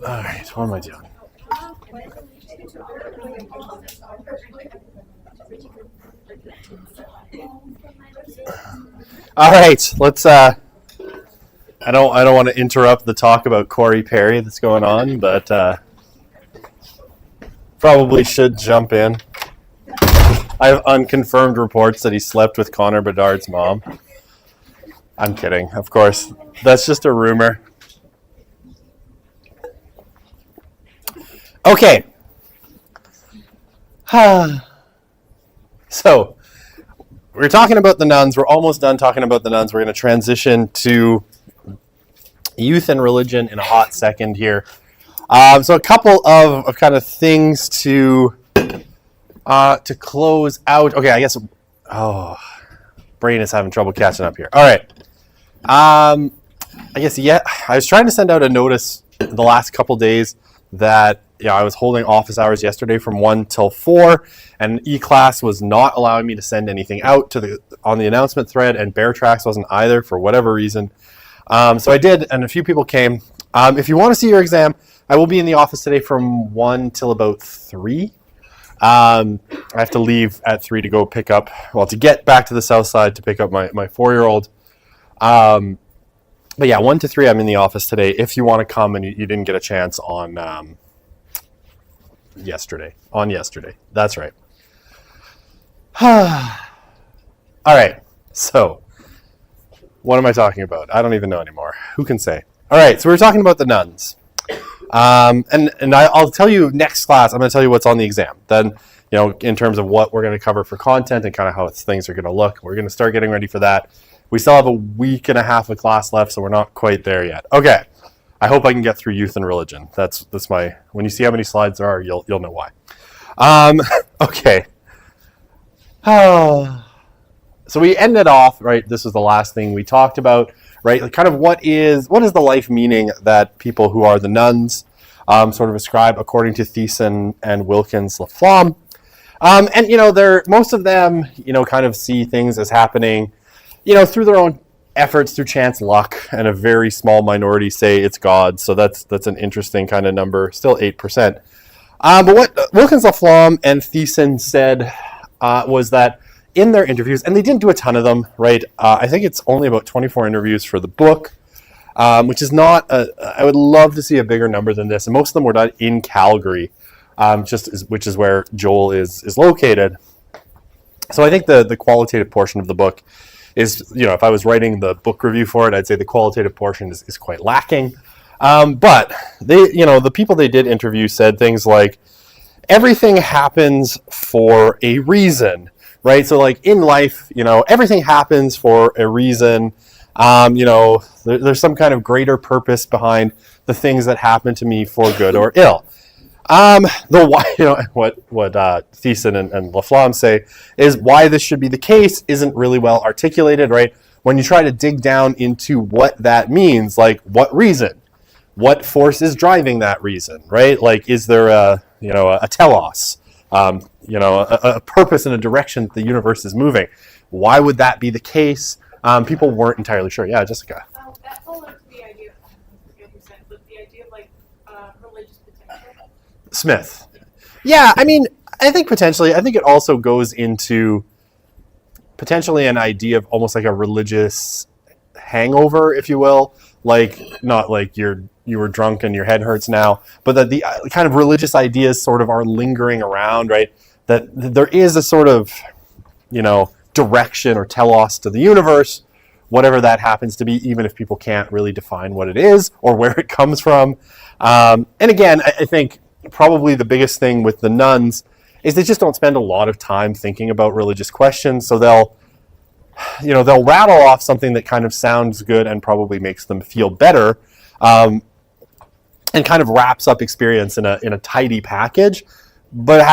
All right, what am I doing? All right, let's. I don't want to interrupt the talk about Corey Perry that's going on, but probably should jump in. I have unconfirmed reports that he slept with Connor Bedard's mom. I'm kidding, of course. That's just a rumor. Okay. So, we're talking about the nuns. We're almost done talking about the nuns. We're going to transition to youth and religion in a hot second here. So a couple of kind of things to close out. Okay, I guess. Brain is having trouble catching up here. All right. I guess I was trying to send out a notice the last couple days that I was holding office hours yesterday from 1 till 4, and eClass was not allowing me to send anything out on the announcement thread, and Bear Tracks wasn't either for whatever reason. So I did, and a few people came. If you want to see your exam, I will be in the office today from 1 till about 3. I have to leave at 3 to go to get back to the south side to pick up my 4-year-old. But yeah, 1 to 3 I'm in the office today if you want to come and you didn't get a chance on yesterday. That's right. All right, so what am I talking about? I don't even know anymore. Who can say? All right, so we're talking about the nuns. And I'll tell you next class, I'm going to tell you what's on the exam. Then, in terms of what we're going to cover for content and kind of how things are going to look. We're going to start getting ready for that. We still have a week and a half of class left, so we're not quite there yet. Okay. I hope I can get through youth and religion. That's my, when you see how many slides there are, you'll know why. Okay. So we ended off, right, this was the last thing we talked about, right, kind of what is the life meaning that people who are the nuns sort of ascribe according to Thiessen and Wilkins-Laflamme. And, most of them, kind of see things as happening, through their own efforts, through chance luck, and a very small minority say it's God. So that's an interesting kind of number, still 8%. But what Wilkins-Laflamme and Thiessen said was that in their interviews, and they didn't do a ton of them, right? I think it's only about 24 interviews for the book, which is not, I would love to see a bigger number than this. And most of them were done in Calgary, which is where Joel is located. So I think the qualitative portion of the book is, if I was writing the book review for it, I'd say the qualitative portion is quite lacking. But they, the people they did interview said things like, everything happens for a reason, right? So like in life, everything happens for a reason. There's some kind of greater purpose behind the things that happen to me for good or ill. What Thiessen and Laflamme say is why this should be the case isn't really well articulated, right? When you try to dig down into what that means, like what reason, what force is driving that reason, right? Like, is there a telos, a purpose and a direction that the universe is moving? Why would that be the case? People weren't entirely sure. Yeah, Jessica. That falls into the idea, but the idea of religious potential. Smith. Yeah, I mean, I think potentially. I think it also goes into potentially an idea of almost like a religious hangover, if you will. Like, not like you were drunk and your head hurts now, but that the kind of religious ideas sort of are lingering around, right? That there is a sort of, direction or telos to the universe, whatever that happens to be, even if people can't really define what it is or where it comes from. And again, I think probably the biggest thing with the nuns is they just don't spend a lot of time thinking about religious questions. So they'll rattle off something that kind of sounds good and probably makes them feel better, and kind of wraps up experience in a tidy package, but they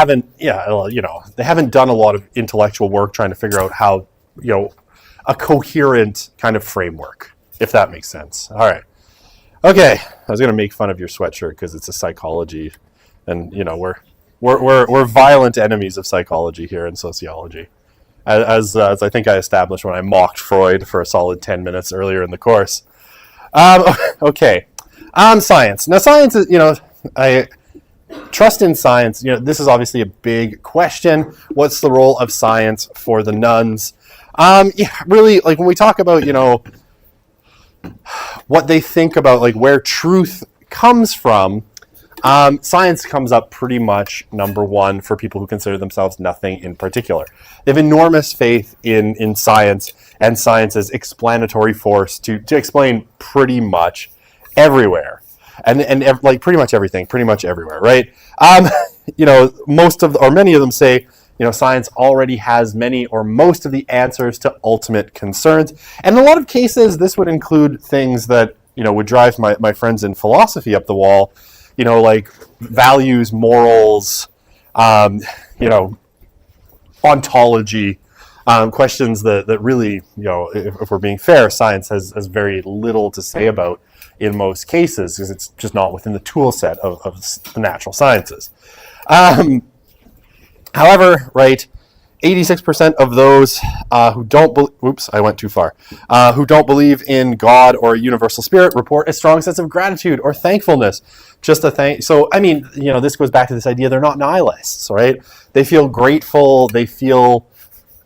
haven't done a lot of intellectual work trying to figure out how, a coherent kind of framework, if that makes sense. All right. Okay. I was going to make fun of your sweatshirt because it's a psychology, and we're violent enemies of psychology here in sociology. As I think I established when I mocked Freud for a solid 10 minutes earlier in the course. Okay. Science. Now, science is, Trust in science, this is obviously a big question. What's the role of science for the nuns? Really, like when we talk about, what they think about, like where truth comes from, science comes up pretty much number one for people who consider themselves nothing in particular. They have enormous faith in science and science's explanatory force to explain pretty much everywhere. And like pretty much everything, pretty much everywhere, right? Many of them say, science already has many or most of the answers to ultimate concerns. And in a lot of cases, this would include things that, would drive my friends in philosophy up the wall, like values, morals, ontology, questions that really, if we're being fair, science has very little to say about in most cases, because it's just not within the tool set of the natural sciences. However, right, 86% of those who don't believe in God or a universal spirit report a strong sense of gratitude or thankfulness. So, this goes back to this idea they're not nihilists, right? They feel grateful. They feel,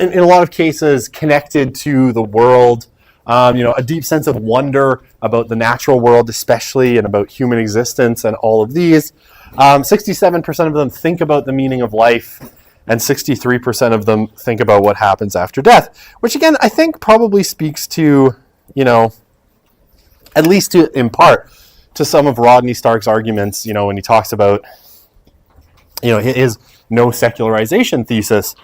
in a lot of cases, connected to the world. A deep sense of wonder about the natural world, especially, and about human existence and all of these. 67% of them think about the meaning of life, and 63% of them think about what happens after death, which again, I think probably speaks to, at least in part, to some of Rodney Stark's arguments, when he talks about, his no secularization thesis.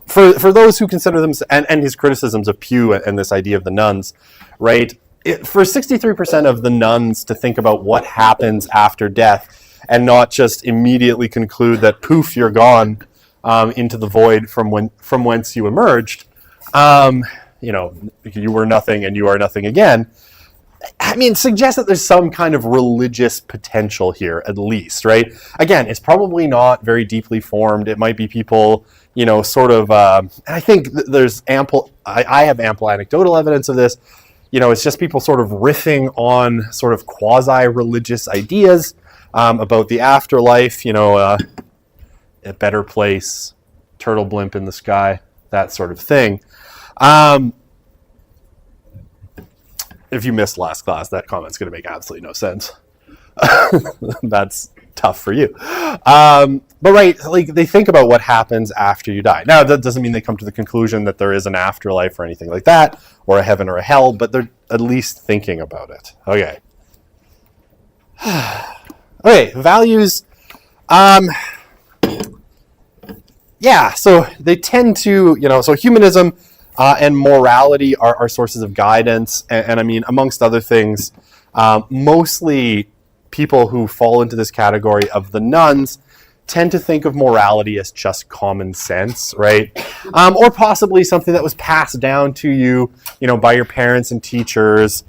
For those who consider them, and his criticisms of Pew and this idea of the nuns, right? For 63% of the nuns to think about what happens after death and not just immediately conclude that poof, you're gone into the void from whence you emerged, you were nothing and you are nothing again. Suggests that there's some kind of religious potential here, at least, right? Again, it's probably not very deeply formed. It might be people, I think there's I have ample anecdotal evidence of this. It's just people sort of riffing on sort of quasi-religious ideas about the afterlife, a better place, turtle blimp in the sky, that sort of thing. If you missed last class, that comment's going to make absolutely no sense. That's tough for you. But right, like they think about what happens after you die. Now, that doesn't mean they come to the conclusion that there is an afterlife or anything like that, or a heaven or a hell, but they're at least thinking about it. Okay. Okay, values. So they tend to, so humanism and morality are sources of guidance. And amongst other things, mostly people who fall into this category of the nuns tend to think of morality as just common sense, right? Or possibly something that was passed down to you, by your parents and teachers.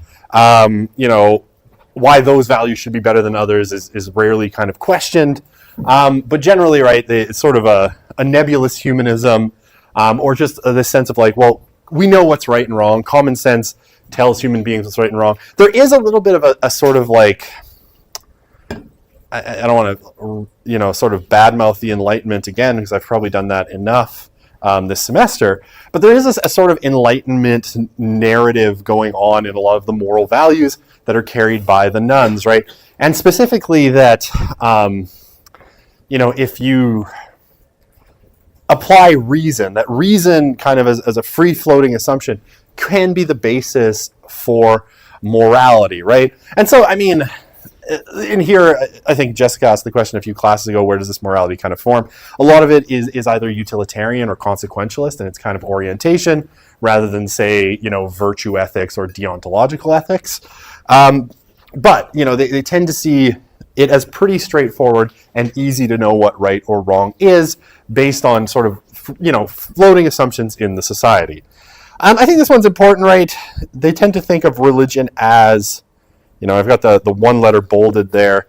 Why those values should be better than others is rarely kind of questioned. But generally, right, it's sort of a nebulous humanism, or just this sense of like, well, we know what's right and wrong. Common sense tells human beings what's right and wrong. There is a little bit of a sort of like, I don't want to, sort of badmouth the Enlightenment again, because I've probably done that enough this semester. But there is a sort of Enlightenment narrative going on in a lot of the moral values that are carried by the nuns, right? And specifically that, if you apply reason, that reason kind of as a free-floating assumption can be the basis for morality, right? And so, in here, I think Jessica asked the question a few classes ago, where does this morality kind of form? A lot of it is either utilitarian or consequentialist in its kind of orientation, rather than, say, virtue ethics or deontological ethics. But, they tend to see it as pretty straightforward and easy to know what right or wrong is based on sort of, floating assumptions in the society. I think this one's important, right? They tend to think of religion as, I've got the one letter bolded there,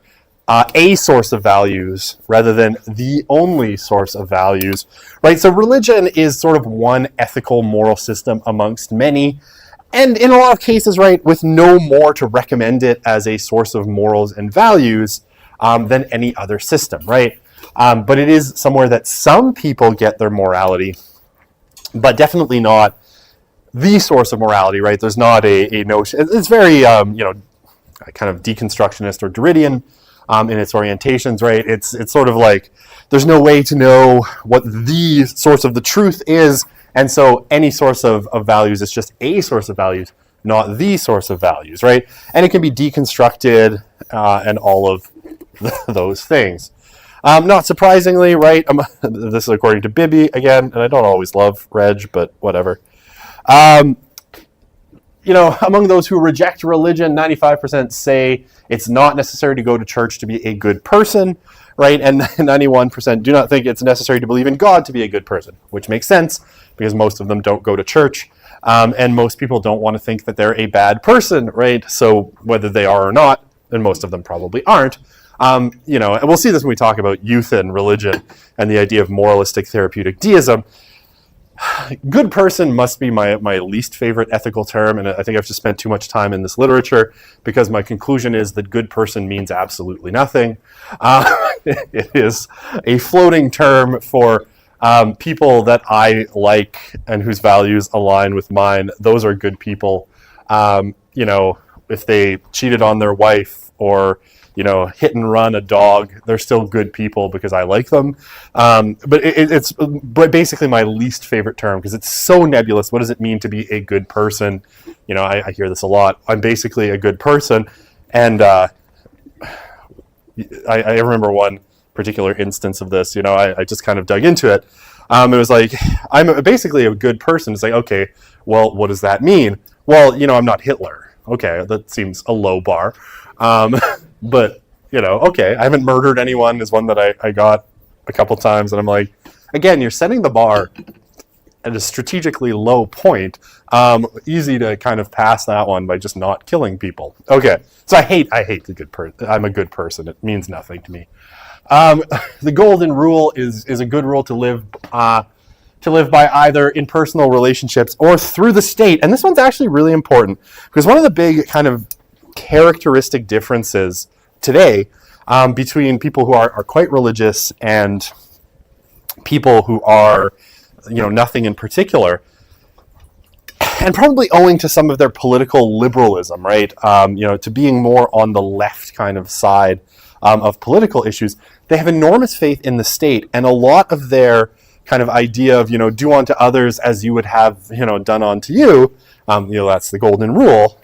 a source of values rather than the only source of values, right? So religion is sort of one ethical moral system amongst many. And in a lot of cases, right, with no more to recommend it as a source of morals and values than any other system, right? But it is somewhere that some people get their morality, but definitely not the source of morality, right? There's not a notion. It's very, kind of deconstructionist or Derridian in its orientations, right? It's sort of like there's no way to know what the source of the truth is, and so any source of values is just a source of values, not the source of values, right? And it can be deconstructed and all of those things. Not surprisingly, right? This is according to Bibby again, and I don't always love Reg, but whatever. Among those who reject religion, 95% say it's not necessary to go to church to be a good person, right? And 91% do not think it's necessary to believe in God to be a good person, which makes sense because most of them don't go to church. And most people don't want to think that they're a bad person, right? So whether they are or not, and most of them probably aren't, and we'll see this when we talk about youth and religion and the idea of moralistic therapeutic deism. Good person must be my least favorite ethical term, and I think I've just spent too much time in this literature because my conclusion is that good person means absolutely nothing. It is a floating term for people that I like and whose values align with mine. Those are good people. If they cheated on their wife or hit and run a dog, they're still good people because I like them. But it's basically my least favorite term because it's so nebulous. What does it mean to be a good person? I hear this a lot. I'm basically a good person. And I remember one particular instance of this. I just kind of dug into it. It was like, I'm basically a good person. It's like, okay, well, what does that mean? Well, I'm not Hitler. Okay, that seems a low bar. But, okay, I haven't murdered anyone is one that I got a couple times. And I'm like, again, you're setting the bar at a strategically low point. Easy to kind of pass that one by just not killing people. Okay, so I hate the good person. I'm a good person. It means nothing to me. The golden rule is a good rule to live by either in personal relationships or through the state. And this one's actually really important because one of the big kind of characteristic differences today between people who are quite religious and people who are, nothing in particular, and probably owing to some of their political liberalism, right? To being more on the left kind of side of political issues, they have enormous faith in the state, and a lot of their kind of idea of, do unto others as you would have, done unto you, that's the golden rule,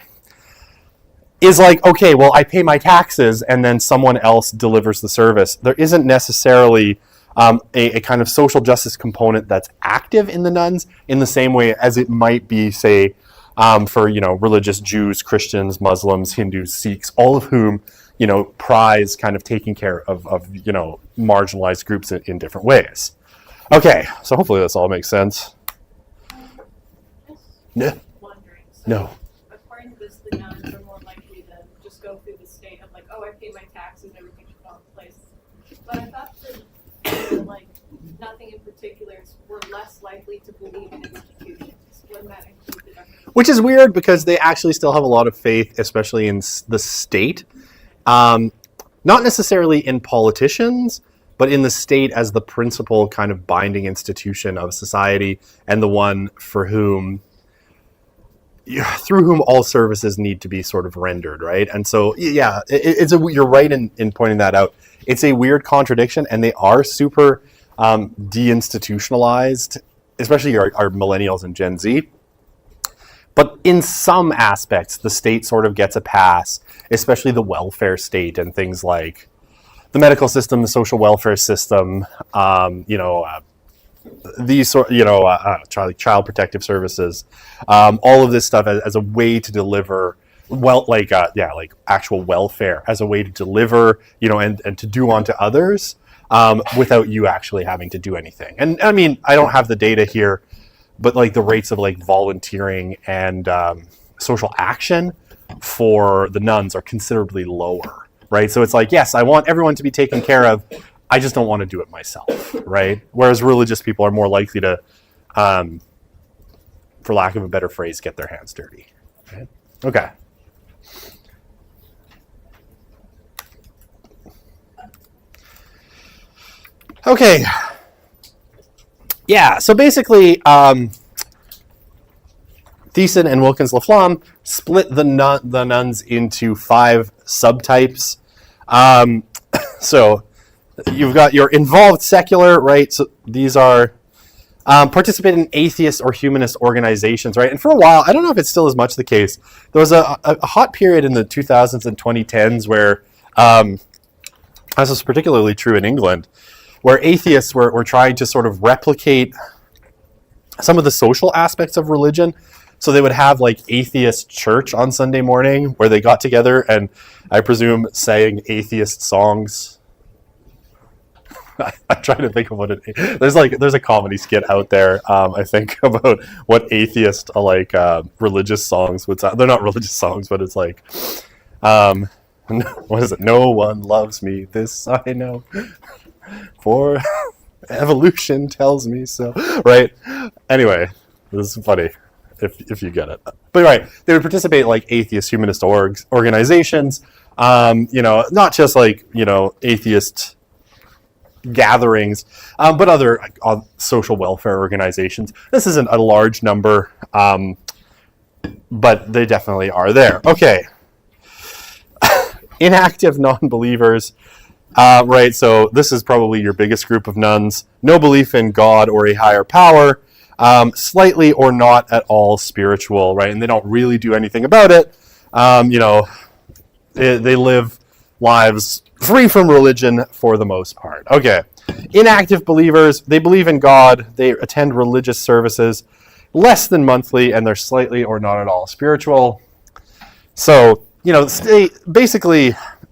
is like, okay, well, I pay my taxes and then someone else delivers the service. There isn't necessarily a kind of social justice component that's active in the nuns in the same way as it might be, say, for, religious Jews, Christians, Muslims, Hindus, Sikhs, all of whom, prize kind of taking care of marginalized groups in different ways. Okay, so hopefully this all makes sense. No. Wondering. So No. According to this, the nuns are more likely to just go through the state of like, oh, I pay my taxes, everything should fall in place. But I thought that like nothing in particular, we're less likely to believe in institutions. Wouldn't that include the government? Which is weird because they actually still have a lot of faith, especially in the state. Not necessarily in politicians, but in the state as the principal kind of binding institution of society and the one through whom all services need to be sort of rendered, right? And so, yeah, you're right in pointing that out. It's a weird contradiction, and they are super deinstitutionalized, especially our millennials and Gen Z. But in some aspects, the state sort of gets a pass, especially the welfare state and things like the medical system, the social welfare system, these child protective services, all of this stuff as a way to deliver actual welfare, as a way to deliver, and to do unto others without you actually having to do anything. And I mean, I don't have the data here, but like the rates of like volunteering and social action for the nuns are considerably lower, right? So it's like, yes, I want everyone to be taken care of. I just don't want to do it myself, right? Whereas religious people are more likely to, for lack of a better phrase, get their hands dirty. Right? Okay. Okay. Yeah, so basically, Thiessen and Wilkins-Laflamme split the nuns into 5 subtypes. So you've got your involved secular, right? So these are participate in atheist or humanist organizations, right? And for a while, I don't know if it's still as much the case. There was a hot period in the 2000s and 2010s where, this was particularly true in England, where atheists were trying to sort of replicate some of the social aspects of religion. So they would have like atheist church on Sunday morning where they got together and I presume sang atheist songs. I'm trying to think of what there's a comedy skit out there, I think, about what atheist religious songs would sound. They're not religious songs, but it's like, what is it? No one loves me, this I know, for evolution tells me so. Right? Anyway, this is funny if you get it. But right, they would participate like atheist humanist organizations. Not just atheist gatherings, but other social welfare organizations. This isn't a large number, but they definitely are there. Okay. Inactive non-believers, right? So this is probably your biggest group of nuns. No belief in God or a higher power, slightly or not at all spiritual, right? And they don't really do anything about it. They live lives free from religion for the most part. Okay. Inactive believers, they believe in God, they attend religious services less than monthly, and they're slightly or not at all spiritual. So,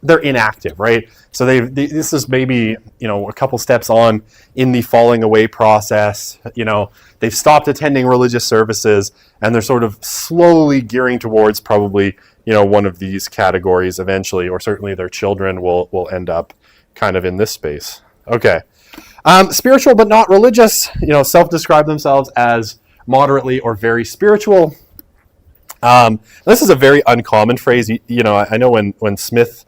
they're inactive, right? So this is maybe, a couple steps on in the falling away process. They've stopped attending religious services and they're sort of slowly gearing towards probably, one of these categories eventually, or certainly their children will end up kind of in this space. Okay. Spiritual but not religious, self-describe themselves as moderately or very spiritual. This is a very uncommon phrase. I know when Smith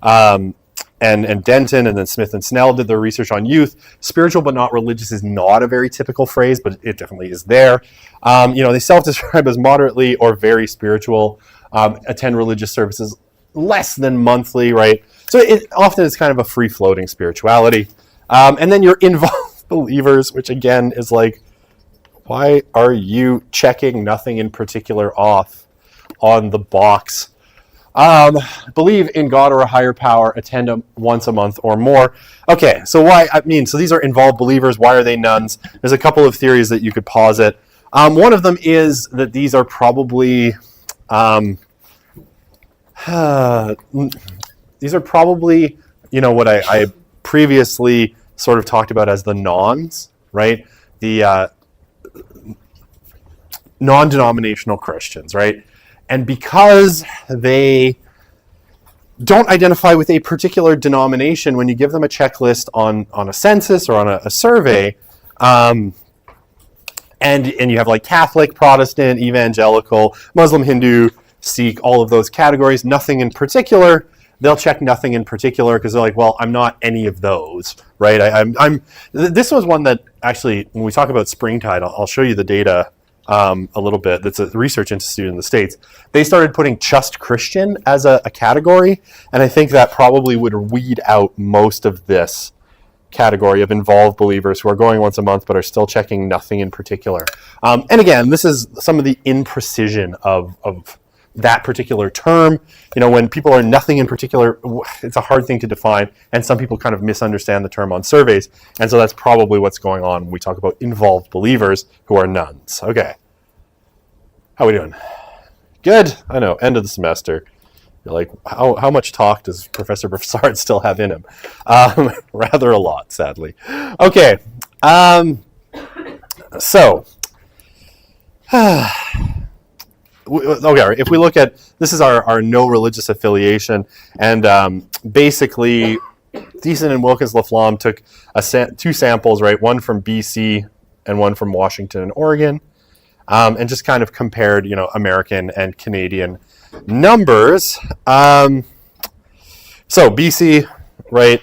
and Denton and then Smith and Snell did their research on youth, spiritual but not religious is not a very typical phrase, but it definitely is there. They self-describe as moderately or very spiritual, attend religious services less than monthly, right? So it often is kind of a free-floating spirituality. And then your involved believers, which again is like, why are you checking nothing in particular off on the box? Believe in God or a higher power, attend once a month or more. Okay, so so these are involved believers. Why are they nuns? There's a couple of theories that you could posit. One of them is that these are probably, what I previously sort of talked about as the nons, right? The non-denominational Christians, right? And because they don't identify with a particular denomination, when you give them a checklist on a census or on a survey, and you have like Catholic, Protestant, Evangelical, Muslim, Hindu, Sikh, all of those categories, nothing in particular, they'll check nothing in particular because they're like, well, I'm not any of those, right? This was one that actually, when we talk about Springtide, I'll show you the data a little bit. That's a research institute in the States. They started putting just Christian as a category, and I think that probably would weed out most of this category of involved believers who are going once a month but are still checking nothing in particular. And again, this is some of the imprecision of that particular term. When people are nothing in particular, it's a hard thing to define, and some people kind of misunderstand the term on surveys, and so that's probably what's going on when we talk about involved believers who are nuns. Okay. How are we doing? Good. I know, end of the semester. You're like, how much talk does Professor Broussard still have in him? Rather a lot, sadly. Okay. Okay, if we look at, this is our no religious affiliation, and basically Thiessen and Wilkins-Laflamme took two samples, right? One from BC and one from Washington and Oregon. and just kind of compared, American and Canadian numbers. So BC, right?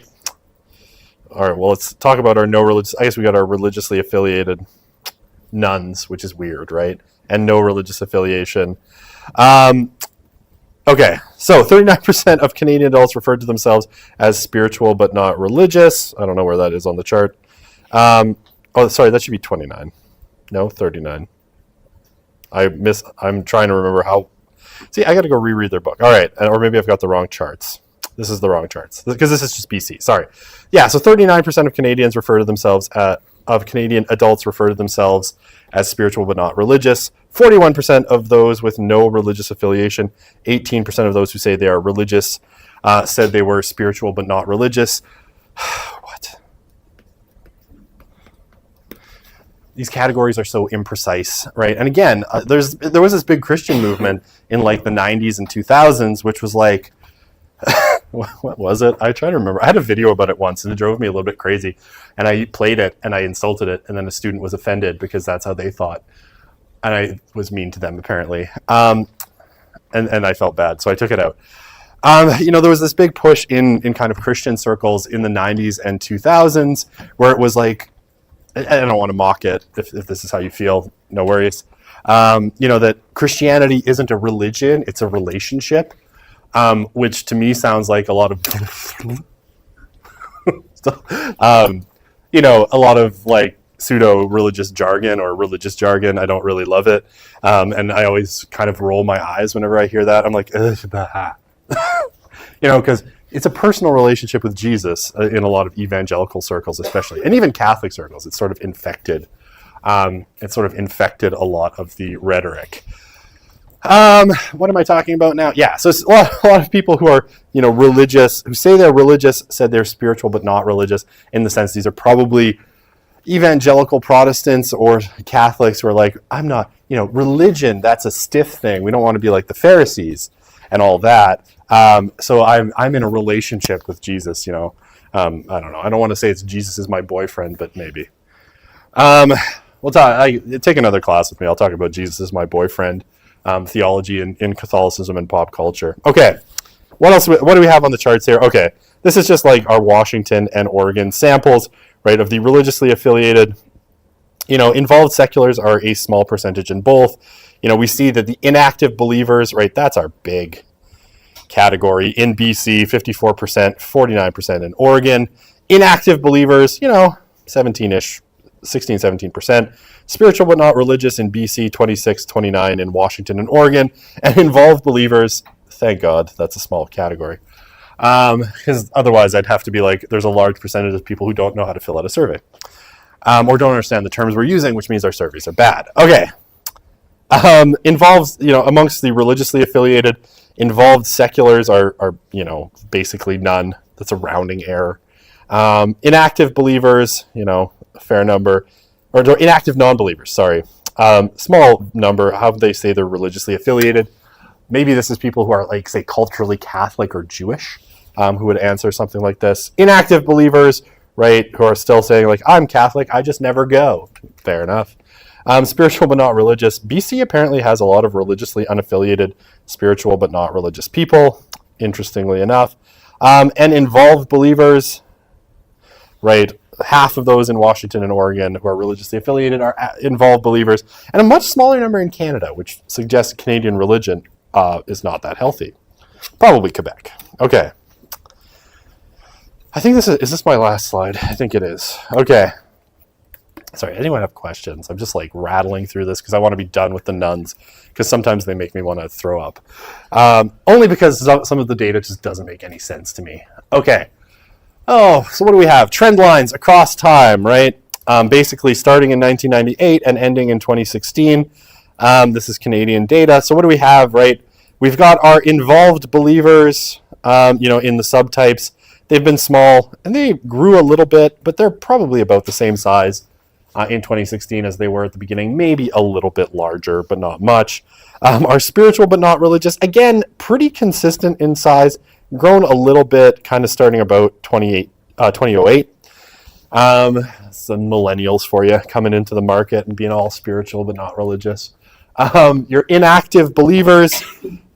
All right, well, let's talk about our I guess we got our religiously affiliated nuns, which is weird, right? And no religious affiliation. Okay, so 39% of Canadian adults referred to themselves as spiritual but not religious. I don't know where that is on the chart. Sorry, that should be 29. No, 39. I'm trying to remember how. See, I got to go reread their book. All right, or maybe I've got the wrong charts. This is the wrong charts because this is just BC. Sorry. Yeah, so 39% of Canadians Canadian adults refer to themselves as spiritual but not religious. 41% of those with no religious affiliation. 18% of those who say they are religious said they were spiritual but not religious. What? These categories are so imprecise, right? And again, there was this big Christian movement in like the 90s and 2000s, which was like, what was it? I try to remember. I had a video about it once, and it drove me a little bit crazy. And I played it, and I insulted it, and then a student was offended because that's how they thought. And I was mean to them, apparently. And I felt bad, so I took it out. There was this big push in kind of Christian circles in the 90s and 2000s where it was like, I don't want to mock it if this is how you feel, no worries. That Christianity isn't a religion, it's a relationship. Which to me sounds like a lot of, a lot of like pseudo-religious jargon or religious jargon. I don't really love it. And I always kind of roll my eyes whenever I hear that. I'm like, because it's a personal relationship with Jesus in a lot of evangelical circles, especially, and even Catholic circles. It's sort of infected. A lot of the rhetoric. What am I talking about now? Yeah, so a lot of people who are, religious, who say they're religious, said they're spiritual but not religious, in the sense these are probably evangelical Protestants or Catholics who are like, I'm not, religion, that's a stiff thing. We don't want to be like the Pharisees and all that. So I'm in a relationship with Jesus, I don't know. I don't want to say it's Jesus is my boyfriend, but maybe. We'll take another class with me. I'll talk about Jesus as my boyfriend. Theology in Catholicism and pop culture. Okay, what else? What do we have on the charts here? Okay, this is just like our Washington and Oregon samples, right, of the religiously affiliated. Involved seculars are a small percentage in both. We see that the inactive believers, right, that's our big category in BC, 54%, 49% in Oregon. Inactive believers, 17-ish. 16, 17%. Spiritual but not religious in BC, 26, 29 in Washington and Oregon. And involved believers, thank God, that's a small category. Because otherwise I'd have to be like, there's a large percentage of people who don't know how to fill out a survey. Or don't understand the terms we're using, which means our surveys are bad. Okay. Involves, amongst the religiously affiliated, involved seculars are basically none. That's a rounding error. Inactive believers, a fair number, or inactive non-believers, sorry. Small number, how they say they're religiously affiliated. Maybe this is people who are, like, say, culturally Catholic or Jewish, who would answer something like this. Inactive believers, right, who are still saying, like, I'm Catholic, I just never go. Fair enough. Spiritual but not religious. BC apparently has a lot of religiously unaffiliated, spiritual but not religious people, interestingly enough. And involved believers, right, half of those in Washington and Oregon who are religiously affiliated are involved believers, and a much smaller number in Canada, which suggests Canadian religion is not that healthy. Probably Quebec. Okay. I think is this my last slide? I think it is. Okay. Sorry, anyone have questions? I'm just like rattling through this because I want to be done with the nuns, because sometimes they make me want to throw up. Only because some of the data just doesn't make any sense to me. Okay. Oh, so what do we have? Trend lines across time, right? Basically starting in 1998 and ending in 2016. This is Canadian data. So what do we have, right? We've got our involved believers, in the subtypes. They've been small, and they grew a little bit, but they're probably about the same size in 2016 as they were at the beginning. Maybe a little bit larger, but not much. Our spiritual but not religious, again, pretty consistent in size. Grown a little bit, kind of starting about 2008. Some millennials for you coming into the market and being all spiritual but not religious. Your inactive believers,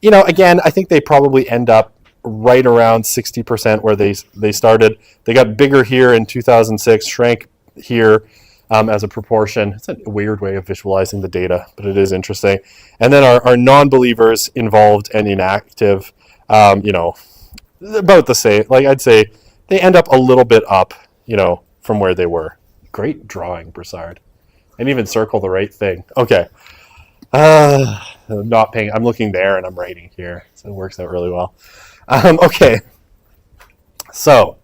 again, I think they probably end up right around 60% where they started. They got bigger here in 2006, shrank here as a proportion. It's a weird way of visualizing the data, but it is interesting. And then our non-believers involved and inactive, about the same. Like I'd say they end up a little bit up, from where they were. Great drawing, Broussard. And even circle the right thing. Okay. I'm looking there and I'm writing here. So it works out really well. Okay. So,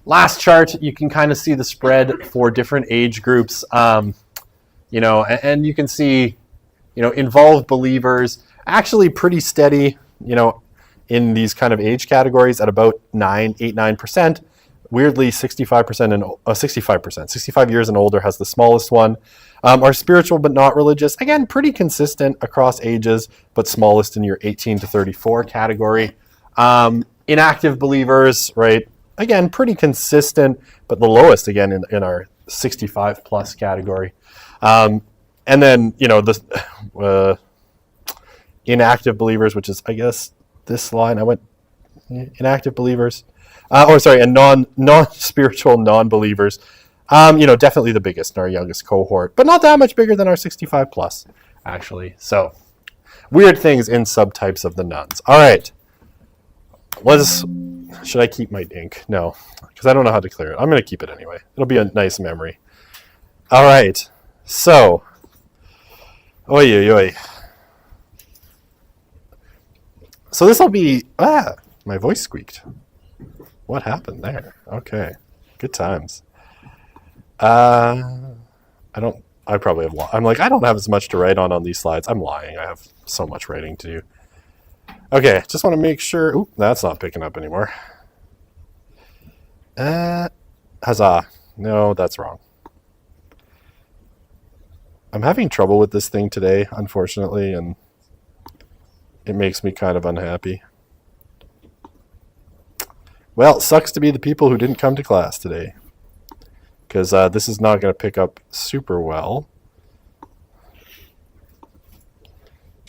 last chart, you can kind of see the spread for different age groups. And you can see, involved believers actually pretty steady, in these kind of age categories at about 9%. Weirdly, 65 years and older has the smallest one. Our spiritual but not religious, again, pretty consistent across ages, but smallest in your 18 to 34 category. Inactive believers, right? Again, pretty consistent, but the lowest again in our 65 plus category. And then, the inactive believers, which is, I guess, this line, I went inactive believers. And non-spiritual non-believers. Definitely the biggest in our youngest cohort, but not that much bigger than our 65 plus, actually. So, weird things in subtypes of the nuns. All right. Should I keep my ink? No, because I don't know how to clear it. I'm going to keep it anyway. It'll be a nice memory. All right. So, oy. So this will be, my voice squeaked. What happened there? Okay. Good times. I probably have, I'm like, I don't have as much to write on these slides. I'm lying. I have so much writing to do. Okay. Just want to make sure. Oop, that's not picking up anymore. Huzzah. No, that's wrong. I'm having trouble with this thing today, unfortunately, and it makes me kind of unhappy. Well, it sucks to be the people who didn't come to class today, because this is not going to pick up super well.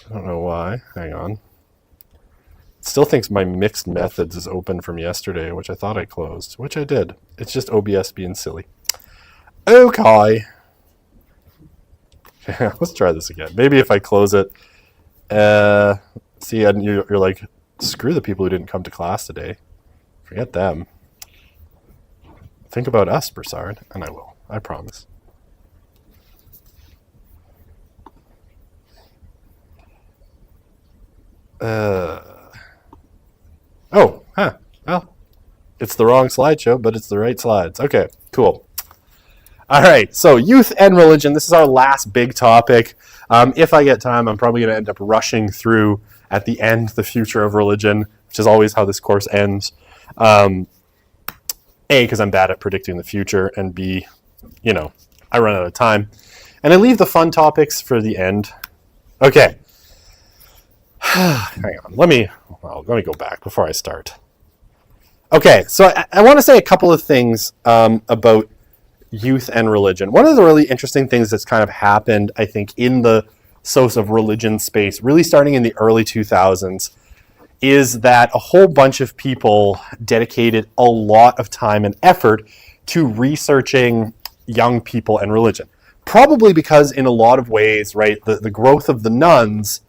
I don't know why. Hang on. It still thinks my mixed methods is open from yesterday, which I thought I closed, which I did. It's just OBS being silly. Okay. Let's try this again. Maybe if I close it. See, and you're like, screw the people who didn't come to class today. Forget them. Think about us, Broussard, and I will. I promise. Well, it's the wrong slideshow, but it's the right slides. Okay, cool. All right, so youth and religion. This is our last big topic. If I get time, I'm probably going to end up rushing through at the end the future of religion, which is always how this course ends. A, because I'm bad at predicting the future, and B, I run out of time. And I leave the fun topics for the end. Okay. Hang on. Let me go back before I start. Okay, so I want to say a couple of things about youth and religion. One of the really interesting things that's kind of happened, I think, in the SOC of religion space, really starting in the early 2000s, is that a whole bunch of people dedicated a lot of time and effort to researching young people and religion. Probably because in a lot of ways, right, the growth of the nuns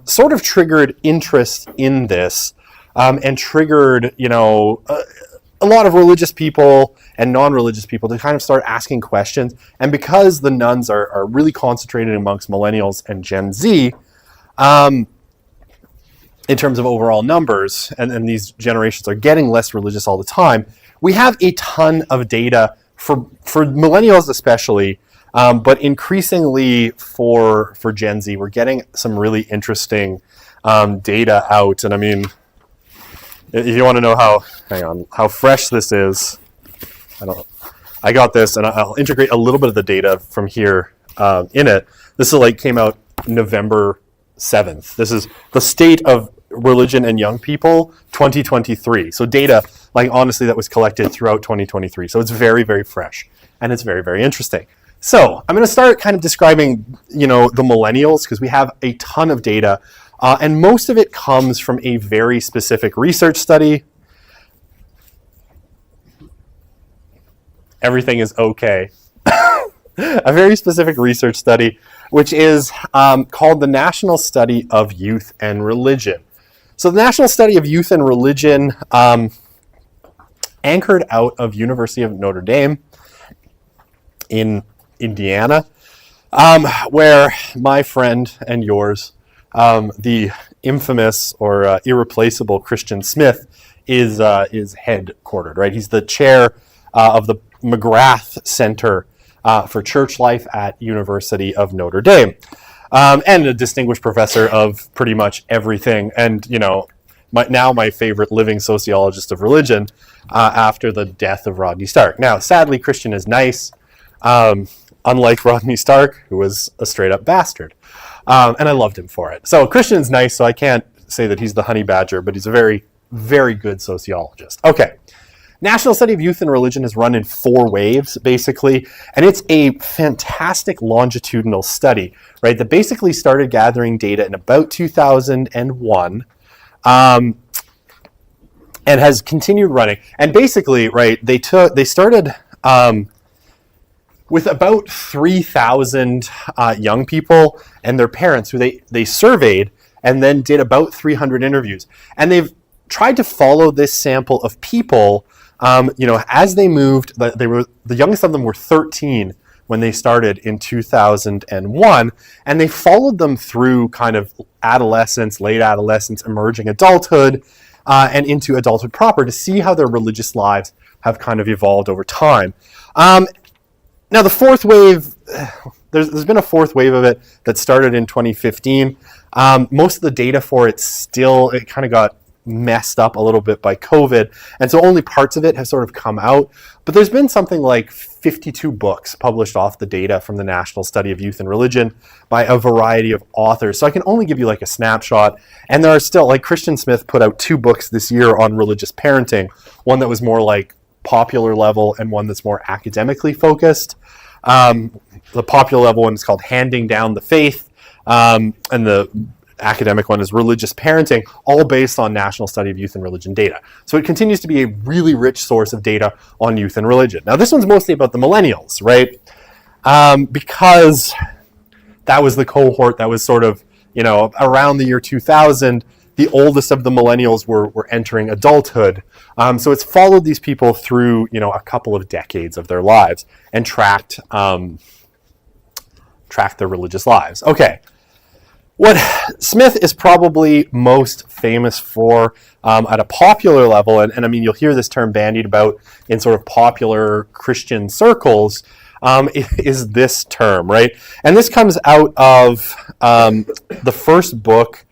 sort of triggered interest in this and triggered, a lot of religious people and non-religious people to kind of start asking questions. And because the nuns are really concentrated amongst millennials and Gen Z, in terms of overall numbers, and these generations are getting less religious all the time, we have a ton of data for millennials especially, but increasingly for Gen Z. We're getting some really interesting data out. And I mean, if you want to know how fresh this is, I got this, and I'll integrate a little bit of the data from here in it. This is came out November 7th. This is the state of religion and young people 2023. So data, honestly, that was collected throughout 2023. So it's very, very fresh, and it's very, very interesting. So I'm going to start kind of describing, the millennials, because we have a ton of data, and most of it comes from a very specific research study. Everything is okay. A very specific research study, which is called the National Study of Youth and Religion. So the National Study of Youth and Religion anchored out of University of Notre Dame in Indiana, where my friend and yours, the infamous or irreplaceable Christian Smith, is headquartered. Right, he's the chair of the McGrath Center for Church Life at University of Notre Dame, and a distinguished professor of pretty much everything. And my favorite living sociologist of religion after the death of Rodney Stark. Now, sadly, Christian is nice. Unlike Rodney Stark, who was a straight-up bastard. And I loved him for it. So Christian's nice, so I can't say that he's the honey badger, but he's a very, very good sociologist. Okay. National Study of Youth and Religion is run in 4 waves, basically, and it's a fantastic longitudinal study, right, that basically started gathering data in about 2001, and has continued running. And basically, right, they started with about 3,000 young people and their parents who they surveyed, and then did about 300 interviews. And they've tried to follow this sample of people, as they moved. The youngest of them were 13 when they started in 2001, and they followed them through kind of adolescence, late adolescence, emerging adulthood, and into adulthood proper, to see how their religious lives have kind of evolved over time. Now, the 4th wave, there's been a 4th wave of it that started in 2015. Most of the data for it kind of got messed up a little bit by COVID, and so only parts of it have sort of come out. But there's been something like 52 books published off the data from the National Study of Youth and Religion by a variety of authors. So I can only give you like a snapshot. And there are still, like, Christian Smith put out 2 books this year on religious parenting, one that was more like popular level and one that's more academically focused. The popular level one is called Handing Down the Faith, and the academic one is Religious Parenting, all based on National Study of Youth and Religion data. So it continues to be a really rich source of data on youth and religion. Now, this one's mostly about the millennials, right? Because that was the cohort that was sort of, around the year 2000, the oldest of the millennials were entering adulthood. So it's followed these people through, a couple of decades of their lives and tracked their religious lives. Okay. What Smith is probably most famous for at a popular level, and I mean, you'll hear this term bandied about in sort of popular Christian circles, is this term, right? And this comes out of the first book,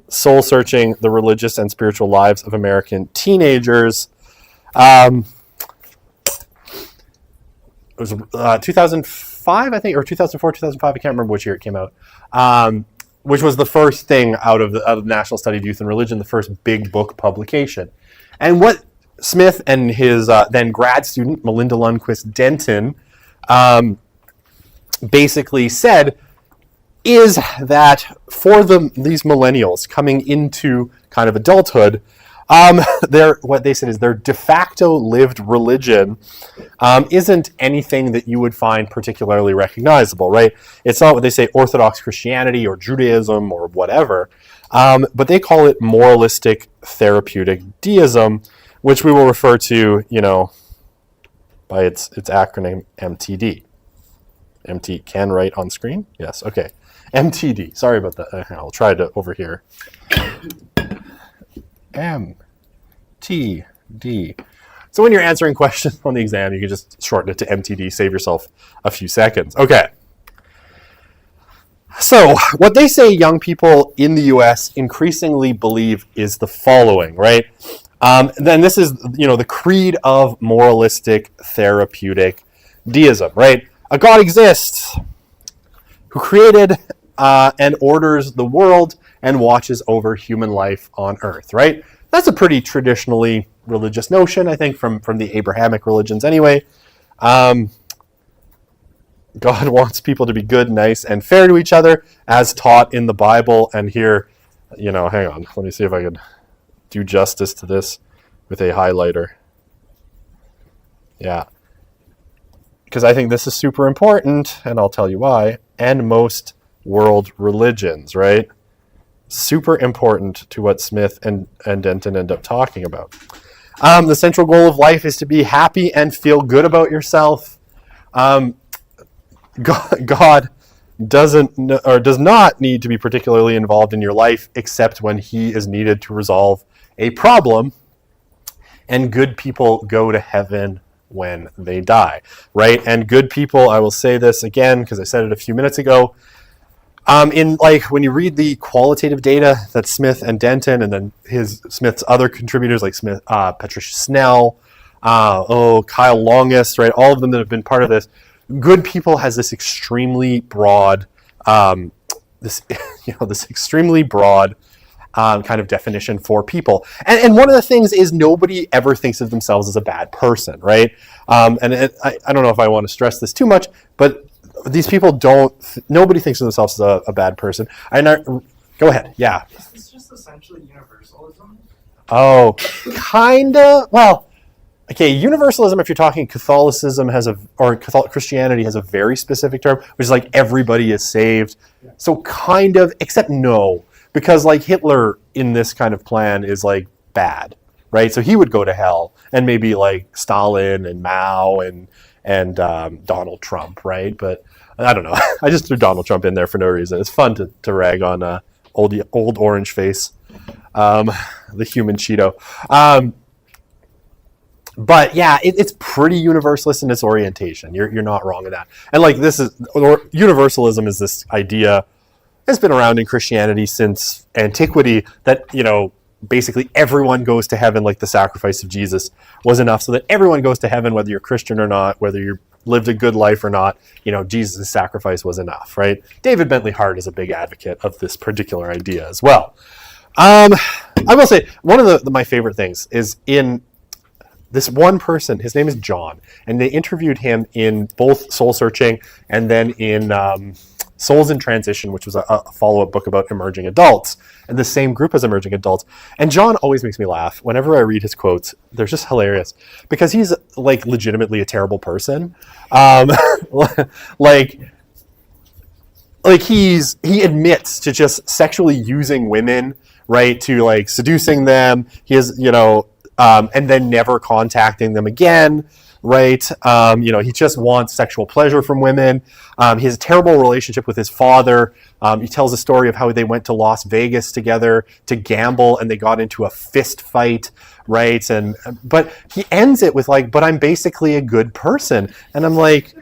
Soul Searching: The Religious and Spiritual Lives of American Teenagers. It was 2005, I think, or 2004, 2005. I can't remember which year it came out. Which was the first thing out of the National Study of Youth and Religion, the first big book publication. And what Smith and his then grad student, Melinda Lundquist Denton, basically said is that for these millennials coming into kind of adulthood, what they said is their de facto lived religion isn't anything that you would find particularly recognizable, right? It's not what they say Orthodox Christianity or Judaism or whatever, but they call it moralistic therapeutic deism, which we will refer to, by its acronym MTD. MT can write on screen? Yes, okay. MTD. Sorry about that. I'll try to over here. MTD. So when you're answering questions on the exam, you can just shorten it to MTD, save yourself a few seconds. Okay. So what they say young people in the U.S. increasingly believe is the following, right? Then this is, the creed of moralistic therapeutic deism, right? A God exists who created and orders the world and watches over human life on earth, right? That's a pretty traditionally religious notion, I think, from the Abrahamic religions anyway. God wants people to be good, nice, and fair to each other, as taught in the Bible. And here, hang on. Let me see if I could do justice to this with a highlighter. Yeah. Because I think this is super important, and I'll tell you why. And most world religions, right? Super important to what Smith and Denton end up talking about. The central goal of life is to be happy and feel good about yourself. God does not need to be particularly involved in your life except when he is needed to resolve a problem. And good people go to heaven when they die, right? And good people, I will say this again because I said it a few minutes ago. When you read the qualitative data that Smith and Denton, and then Smith's other contributors like Patricia Snell, Kyle Longus, right? All of them that have been part of this. Good people has this extremely broad, this extremely broad kind of definition for people. And one of the things is nobody ever thinks of themselves as a bad person, right? I don't know if I want to stress this too much, but these people nobody thinks of themselves as a bad person. Go ahead. Yeah. Is this just essentially universalism? Oh, kind of. Well, okay, universalism, if you're talking Catholicism Christianity has a very specific term, which is like everybody is saved. Yeah. So kind of, except no, because like Hitler in this kind of plan is like bad, right? So he would go to hell, and maybe like Stalin and Mao and Donald Trump, right? But I don't know. I just threw Donald Trump in there for no reason. It's fun to rag on old orange face, the human Cheeto. But yeah, it's pretty universalist in its orientation. You're not wrong in that. And like universalism is this idea that's been around in Christianity since antiquity that, basically everyone goes to heaven, like the sacrifice of Jesus was enough so that everyone goes to heaven, whether you're Christian or not, whether you lived a good life or not, Jesus' sacrifice was enough, right? David Bentley Hart is a big advocate of this particular idea as well. I will say, one of my favorite things is in this one person, his name is John, and they interviewed him in both Soul Searching and then in Souls in Transition, which was a follow-up book about emerging adults, and the same group as emerging adults. And John always makes me laugh. Whenever I read his quotes, they're just hilarious because he's like legitimately a terrible person. Like he admits to just sexually using women, right, to like seducing them. He has, and then never contacting them again. Right. He just wants sexual pleasure from women. He has a terrible relationship with his father. He tells a story of how they went to Las Vegas together to gamble and they got into a fist fight. Right. But he ends it with like, but I'm basically a good person. And I'm like,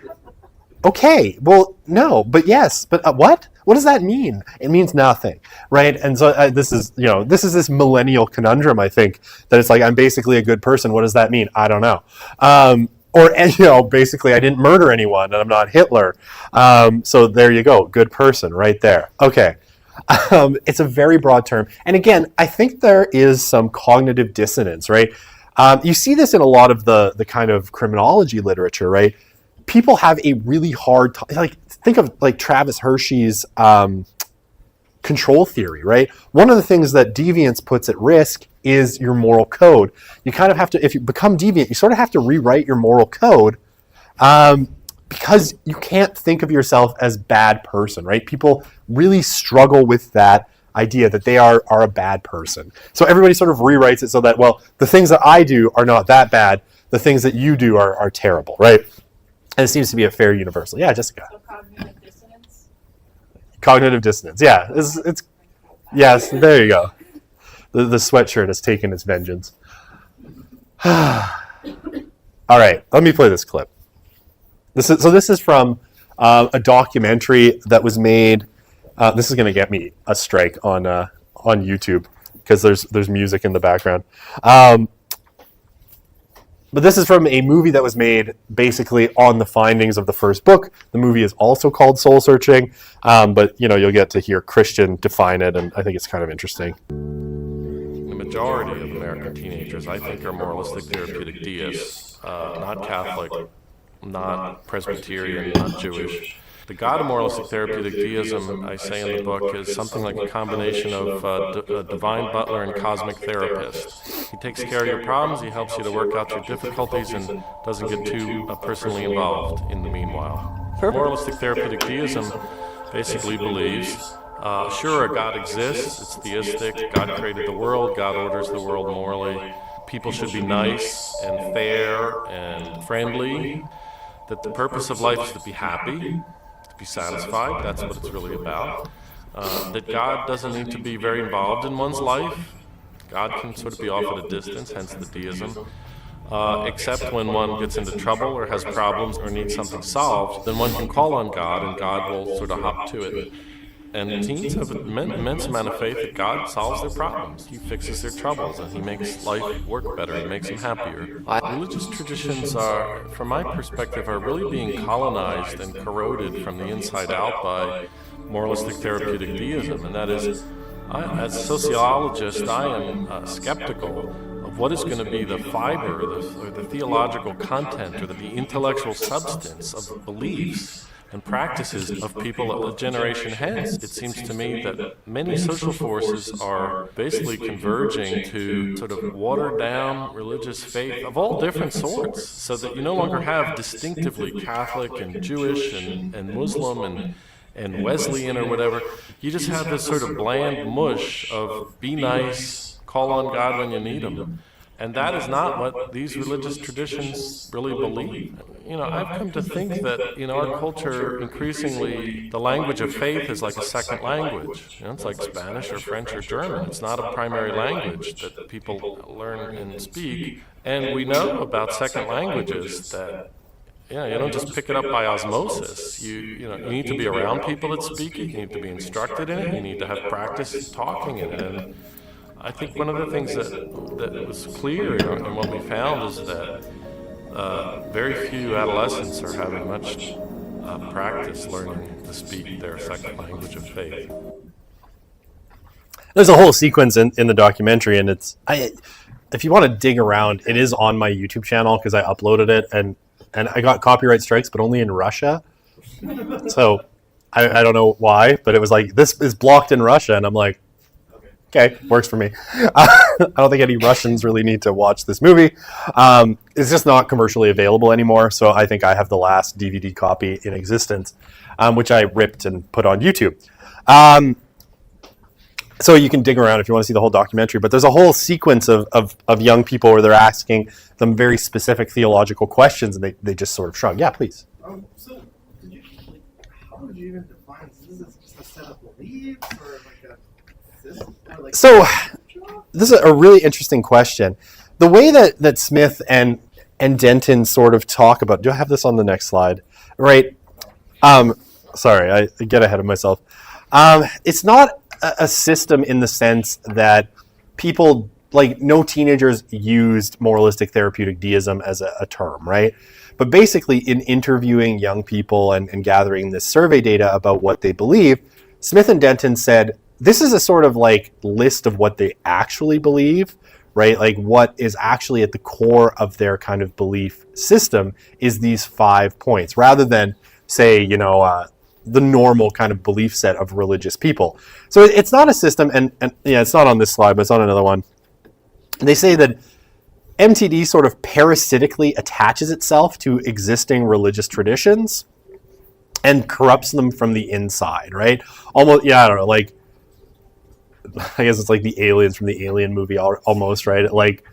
okay, well, no, but yes, but what? What does that mean? It means nothing, right? And so this is this millennial conundrum, I think, that it's like, I'm basically a good person. What does that mean? I don't know. Basically, I didn't murder anyone and I'm not Hitler. So there you go, good person right there. Okay. It's a very broad term. And again, I think there is some cognitive dissonance, right? You see this in a lot of the kind of criminology literature, right? People have a really hard time, think of like Travis Hershey's control theory, right? One of the things that deviance puts at risk is your moral code. You kind of have to, if you become deviant, you sort of have to rewrite your moral code because you can't think of yourself as bad person, right? People really struggle with that idea that they are a bad person. So everybody sort of rewrites it so that, well, the things that I do are not that bad. The things that you do are terrible, right? And it seems to be a fair universal. Yeah, Jessica. So cognitive dissonance? Cognitive dissonance, yeah. It's yes, there you go. The sweatshirt has taken its vengeance. All right, let me play this clip. This is from a documentary that was made. This is going to get me a strike on YouTube because there's music in the background. But this is from a movie that was made basically on the findings of the first book. The movie is also called Soul Searching, but you'll get to hear Christian define it, and I think it's kind of interesting. The majority of American teenagers, I think, are moralistic therapeutic deists, not Catholic, not Presbyterian, not Jewish. The God of moralistic therapeutic deism, I say in the book, is something like a combination of a divine butler and cosmic therapist. He takes care of your problems, he helps you to work out your difficulties, and doesn't get too personally involved in the meanwhile. Moralistic therapeutic deism basically believes, sure, a God exists, it's theistic, God created the world, God orders the world morally, people should be nice and fair and friendly, that the purpose of life is to be happy, to be satisfied, that's what it's really about, that God doesn't need to be very involved in one's life, God can sort of be off at a distance, hence the deism, except when one gets into trouble or has problems or needs something solved, then one can call on God and God will sort of hop to it. And teens have an immense amount of faith that God solves their problems. He fixes their troubles and he makes life work better, he makes them happier. Religious traditions are, from my perspective, are really being colonized and corroded from the inside out by moralistic therapeutic deism. And that is, as a sociologist, I am skeptical of what is going to be the fiber or the theological content or the intellectual substance of beliefs and practices of people a generation hence. It seems to me that many social forces are basically converging to sort of water down religious faith of all different sorts, so that you no longer have distinctively Catholic and Jewish and Muslim and Wesleyan or whatever. You just have this sort of bland mush of be nice, call on God when you need him. And that is not what these religious traditions really believe. You know, I've come to think that, in our culture, increasingly, the language of faith is like a second language. You know, it's like Spanish or French or German. It's not a primary language that people learn and speak. And we know about second languages that, you don't just pick it up by osmosis. You need to be around people that speak it. You need to be instructed in it. You need to have practice talking in it. And I think one of the things that was clear in what we found is that very few adolescents are having much practice learning to speak their second language of faith. There's a whole sequence in the documentary, and if you want to dig around, it is on my YouTube channel because I uploaded it, and I got copyright strikes, but only in Russia. So I don't know why, but it was like, this is blocked in Russia, and I'm like, okay, works for me. I don't think any Russians really need to watch this movie. It's just not commercially available anymore, so I think I have the last DVD copy in existence, which I ripped and put on YouTube. So you can dig around if you want to see the whole documentary, but there's a whole sequence of young people where they're asking them very specific theological questions, and they just sort of shrug. Yeah, please. So, how would you even define this? Is this just a set of beliefs, or like a... So, this is a really interesting question. The way that Smith and Denton sort of talk about, do I have this on the next slide? Right. Sorry, I get ahead of myself. It's not a system in the sense that people, like, no teenagers used moralistic therapeutic deism as a term, right? But basically, in interviewing young people and gathering this survey data about what they believe, Smith and Denton said, this is a sort of like list of what they actually believe, right? Like what is actually at the core of their kind of belief system is these 5 points, rather than say, the normal kind of belief set of religious people. So it's not a system, and yeah, it's not on this slide, but it's on another one. They say that MTD sort of parasitically attaches itself to existing religious traditions and corrupts them from the inside, right? Almost, yeah, I don't know, like, I guess it's like the aliens from the Alien movie almost, right? It like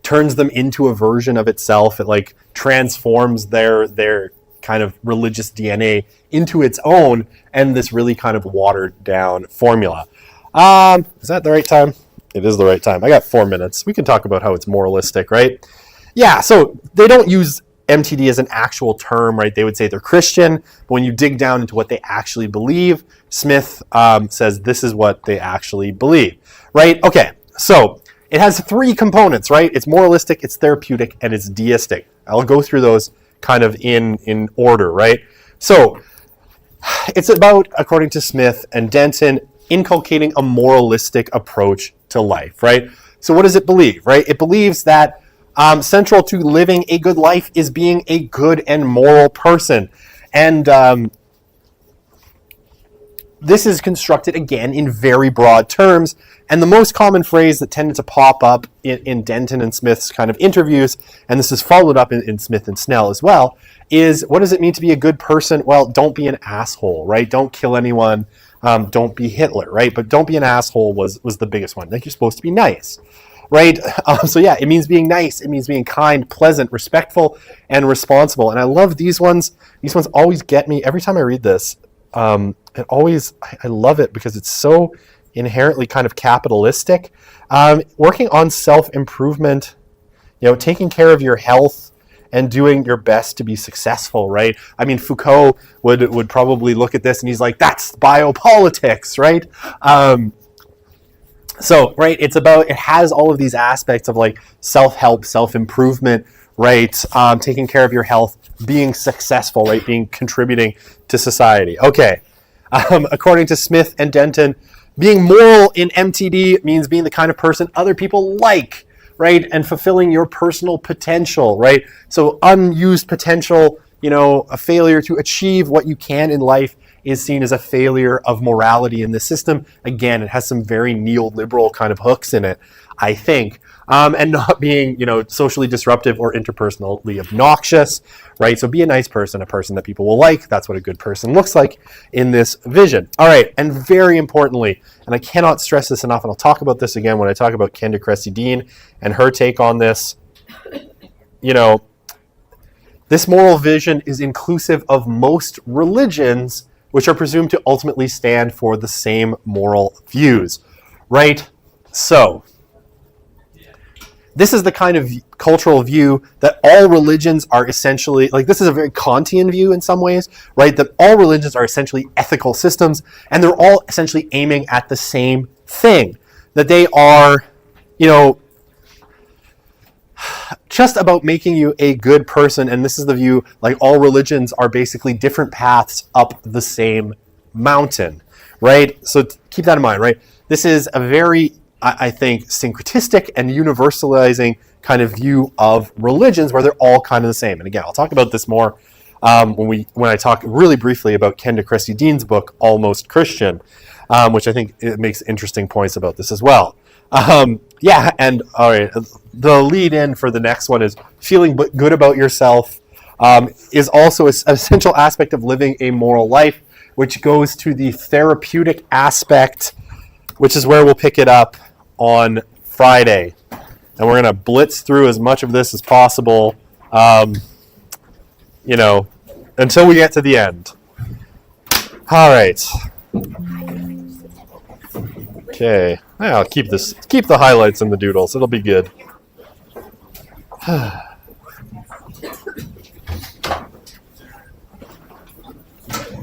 turns them into a version of itself. It like transforms their kind of religious DNA into its own, and this really kind of watered down formula. Is that the right time? It is the right time. I got 4 minutes. We can talk about how it's moralistic, right? Yeah, so they don't use MTD as an actual term, right? They would say they're Christian, but when you dig down into what they actually believe, Smith says this is what they actually believe, right? Okay, so it has 3 components, right? It's moralistic, it's therapeutic, and it's deistic. I'll go through those kind of in order, right? So it's about, according to Smith and Denton, inculcating a moralistic approach to life, right? So what does it believe, right? It believes that Central to living a good life is being a good and moral person. And this is constructed, again, in very broad terms. And the most common phrase that tended to pop up in Denton and Smith's kind of interviews, and this is followed up in Smith and Snell as well, is what does it mean to be a good person? Well, don't be an asshole, right? Don't kill anyone. Don't be Hitler, right? But don't be an asshole was the biggest one. Like, you're supposed to be nice, right? So yeah, it means being nice. It means being kind, pleasant, respectful, and responsible. And I love these ones. These ones always get me every time I read this. I love it because it's so inherently kind of capitalistic. Working on self-improvement, taking care of your health and doing your best to be successful, right? I mean, Foucault would probably look at this and he's like, that's biopolitics, right? So, right, it has all of these aspects of like self-help, self-improvement, right? Taking care of your health, being successful, right? Contributing to society. Okay. According to Smith and Denton, being moral in MTD means being the kind of person other people like, right? And fulfilling your personal potential, right? So unused potential, a failure to achieve what you can in life is seen as a failure of morality in the system. Again, it has some very neoliberal kind of hooks in it, I think. And not being, socially disruptive or interpersonally obnoxious, right? So be a nice person, a person that people will like. That's what a good person looks like in this vision. All right, and very importantly, and I cannot stress this enough, and I'll talk about this again when I talk about Kenda Cressy-Dean and her take on this, this moral vision is inclusive of most religions, which are presumed to ultimately stand for the same moral views, right? So this is the kind of cultural view that all religions are essentially, like, this is a very Kantian view in some ways, right? That all religions are essentially ethical systems, and they're all essentially aiming at the same thing. That they are, just about making you a good person, and this is the view, like, all religions are basically different paths up the same mountain, right? So keep that in mind, right? This is a very, I think, syncretistic and universalizing kind of view of religions where they're all kind of the same. And again, I'll talk about this more when I talk really briefly about Kenda Cressy-Dean's book, Almost Christian, which I think it makes interesting points about this as well. And all right, the lead in for the next one is feeling good about yourself is also an essential aspect of living a moral life, which goes to the therapeutic aspect, which is where we'll pick it up on Friday. And we're going to blitz through as much of this as possible, until we get to the end. All right. Okay. I'll keep the highlights in the doodles. It'll be good.